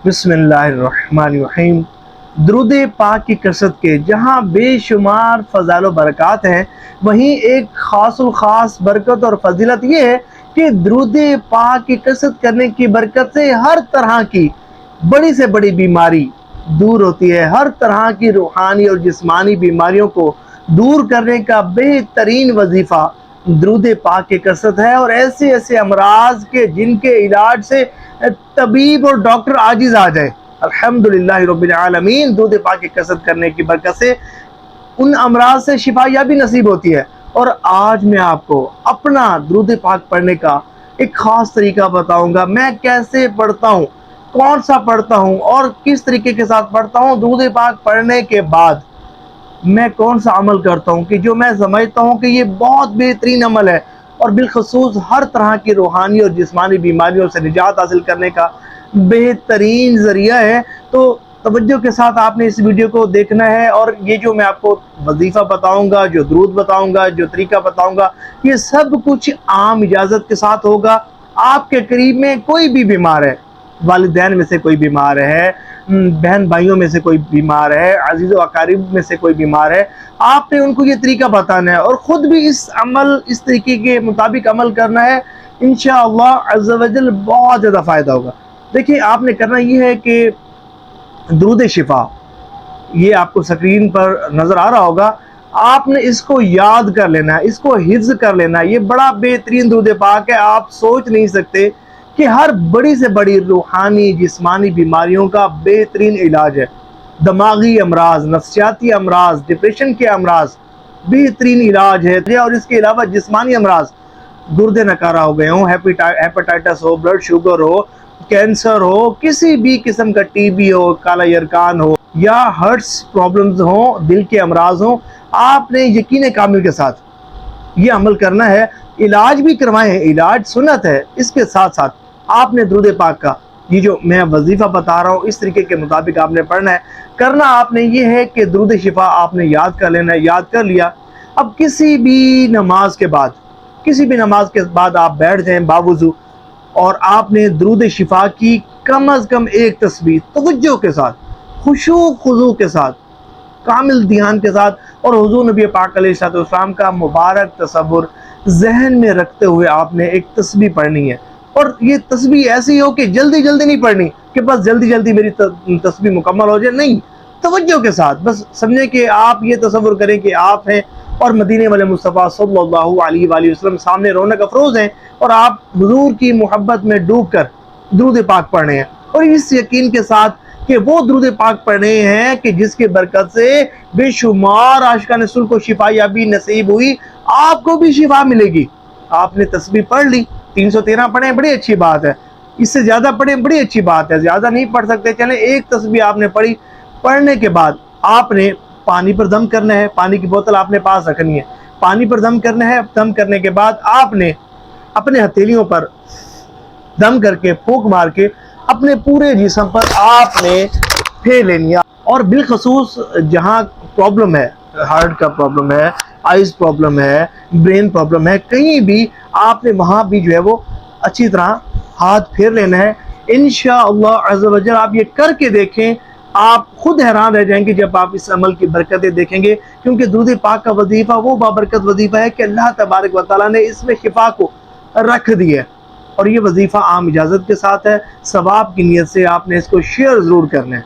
बिस्मिल्लाहिर्रहमानिर्रहीम। दुरूद पाक की कसरत के जहाँ बेशुमार फ़ज़ाइल व बरक़ात हैं, वहीं एक ख़ास बरकत और फजीलत ये है कि दुरूद पाक की कसरत करने की बरकत से हर तरह की बड़ी से बड़ी बीमारी दूर होती है। हर तरह की रूहानी और जिस्मानी बीमारियों को दूर करने का बेहतरीन वजीफ़ा दुरूद पाक की कसरत है। और ऐसे ऐसे अमराज के जिनके इलाज से तबीब और डॉक्टर आजिज आ जाए, अल्हम्दुलिल्लाह रब्बिल आलमीन, दुरूद पाक की कसरत करने की बरकत से उन अमराज से शिफायाबी नसीब होती है। और आज मैं आपको अपना दुरूद पाक पढ़ने का एक ख़ास तरीका बताऊंगा। मैं कैसे पढ़ता हूँ, कौन सा पढ़ता हूँ और किस तरीके के साथ पढ़ता हूँ। दुरूद पाक पढ़ने के बाद मैं कौन सा अमल करता हूँ कि जो मैं समझता हूँ कि ये बहुत बेहतरीन अमल है और बिलखसूस हर तरह की रूहानी और जिस्मानी बीमारियों से निजात हासिल करने का बेहतरीन ज़रिया है। तो तवज्जो के साथ आपने इस वीडियो को देखना है। और ये जो मैं आपको वजीफ़ा बताऊंगा, जो दुरूद बताऊंगा, जो तरीका बताऊंगा, ये सब कुछ आम इजाज़त के साथ होगा। आपके करीब में कोई भी बीमार है, वालिदैन में से कोई बीमार है, बहन भाइयों में से कोई बीमार है, अजीज़ व अकारिब में से कोई बीमार है, आपने उनको ये तरीका बताना है और ख़ुद भी इस तरीके के मुताबिक अमल करना है। इंशाअल्लाह अज़्ज़ व जल बहुत ज़्यादा फ़ायदा होगा। देखिए, आपने करना ये है कि दुरूद शिफा, ये आपको स्क्रीन पर नज़र आ रहा होगा, आपने इसको याद कर लेना है, इसको हिफ्ज़ कर लेना है। ये बड़ा बेहतरीन दुरूद पाक है। आप सोच नहीं सकते कि हर बड़ी से बड़ी रूहानी जिस्मानी बीमारियों का बेहतरीन इलाज है। दिमागी अमराज, नफ्सियाती अमराज, डिप्रेशन के अमराज बेहतरीन इलाज है। और इसके अलावा जिस्मानी अमराज, गुर्दे नकारा हो गए हों, हेपेटाइटिस हो, ब्लड शुगर हो, कैंसर हो, किसी भी किस्म का टीबी हो, काला यरकान हो या हार्ट्स प्रॉब्लम्स हो, दिल के अमराज हो, आपने यकीन कामिल के साथ ये अमल करना है। इलाज भी करवाएं, इलाज सुन्नत है, इसके साथ साथ आपने दुरूद पाक का ये जो मैं वजीफ़ा बता रहा हूँ इस तरीके के मुताबिक आपने पढ़ना है। करना आपने ये है कि दुरूद शिफा आपने याद कर लेना है। याद कर लिया, अब किसी भी नमाज के बाद आप बैठ जाएं बावुज़ू और आपने दुरूद शिफा की कम अज़ कम एक तस्बीह तवज्जो के साथ, खुशू खुजू के साथ, कामिल ध्यान के साथ और हुज़ूर नबी पाक अलैहिस्सलाम का मुबारक तसव्वुर जहन में रखते हुए आपने एक तस्बीह पढ़नी है। और ये तस्बीह ऐसी हो कि जल्दी जल्दी नहीं पढ़नी कि बस जल्दी जल्दी मेरी तस्बीह मुकम्मल हो जाए, नहीं, तवज्जो के साथ। बस समझे कि आप ये तसव्वुर करें कि आप हैं और मदीने वाले मुस्तफ़ा सल्लल्लाहु अलैहि वसल्लम सामने रौनक अफरोज़ हैं और आप हुज़ूर की मोहब्बत में डूब कर दुरूद पाक पढ़ रहे हैं। और इस यकीन के साथ कि वो दुरूद पाक पढ़ रहे हैं कि जिसके बरकत से बेशुमार आशिकान रसूल को शिफायाबी नसीब हुई, आपको भी शिफा मिलेगी। आपने तस्बीह पढ़ ली, 313 पढ़े, बड़ी अच्छी बात है। इससे ज़्यादा पढ़े, बड़ी अच्छी बात है। ज़्यादा नहीं पढ़ सकते, चलें, एक तस्बीह आपने पढ़ी। पढ़ने के बाद आपने पानी पर दम करना है। पानी की बोतल आपने पास रखनी है, पानी पर दम करना है। दम करने के बाद आपने अपने हथेलियों पर दम करके फूंक मार के अपने पूरे जिस्म पर आपने फेर लेनी है। और बिलखसूस जहाँ प्रॉब्लम है, हार्ट का प्रॉब्लम है, आइज़ प्रॉब्लम है, ब्रेन प्रॉब्लम है, कहीं भी आपने वहाँ भी जो है वो अच्छी तरह हाथ फेर लेना है। इंशाअल्लाह अज़्ज़ व जल आप ये करके देखें, आप खुद हैरान रह जाएंगे जब आप इस अमल की बरकतें देखेंगे। क्योंकि दुरूद पाक का वजीफ़ा वो बाबरकत वजीफ़ा है कि अल्लाह तबारक व तआला ने इसमें शिफा को रख दिया है। और ये वजीफ़ा आम इजाज़त के साथ है। सवाब की नीयत से आपने इसको शेयर ज़रूर करना है।